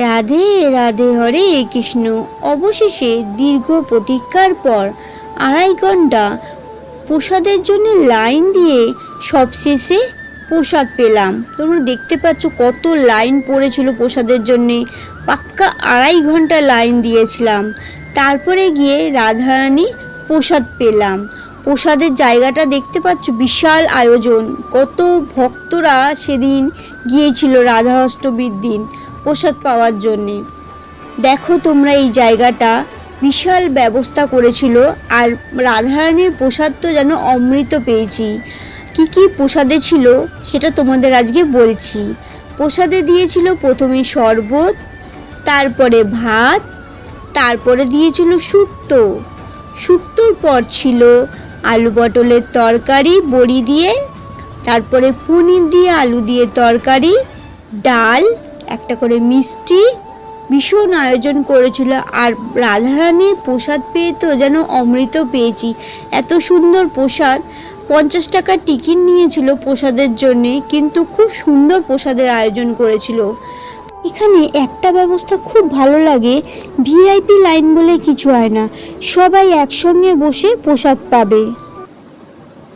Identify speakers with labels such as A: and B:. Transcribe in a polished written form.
A: রাধে রাধে, হরে কৃষ্ণ। অবশেষে দীর্ঘ প্রতীক্ষার পর 2.5 ঘন্টা প্রসাদের জন্য লাইন দিয়ে সবশেষে প্রসাদ পেলাম। তোমরা দেখতে পাচ্ছ কত লাইন পড়েছিল প্রসাদের জন্যে। পাক্কা 2.5 ঘন্টা লাইন দিয়েছিলাম, তারপরে গিয়ে রাধারানী প্রসাদ পেলাম। প্রসাদের জায়গাটা দেখতে পাচ্ছ, বিশাল আয়োজন। কত ভক্তরা সেদিন গিয়েছিল রাধা অষ্টমীর দিন প্রসাদ পাওয়ার জন্যে। দেখো তোমরা এই জায়গাটা, বিশাল ব্যবস্থা করেছিল। আর রাধারানীর প্রসাদ তো যেন অমৃত পেয়েছি। কি কি প্রসাদে ছিল সেটা তোমাদের আজকে বলছি। প্রসাদে দিয়েছিল প্রথমে শরবত, তারপরে ভাত, তারপরে দিয়েছিল শুক্তো। শুক্তোর পর ছিল আলু পটলের তরকারি বড়ি দিয়ে, তারপরে পনির দিয়ে আলু দিয়ে তরকারি, ডাল, একটা করে মিষ্টি। ভীষণ আয়োজন করেছিল। আর রাধারানীর প্রসাদ পেয়ে তো যেন অমৃত পেয়েছি। এত সুন্দর প্রসাদ। 50 টাকার টিকিট নিয়েছিল প্রসাদের জন্যে, কিন্তু খুব সুন্দর প্রসাদের আয়োজন করেছিল। এখানে একটা ব্যবস্থা খুব ভালো লাগে, ভিআইপি লাইন বলে কিছু হয় না, সবাই একসঙ্গে বসে প্রসাদ পাবে।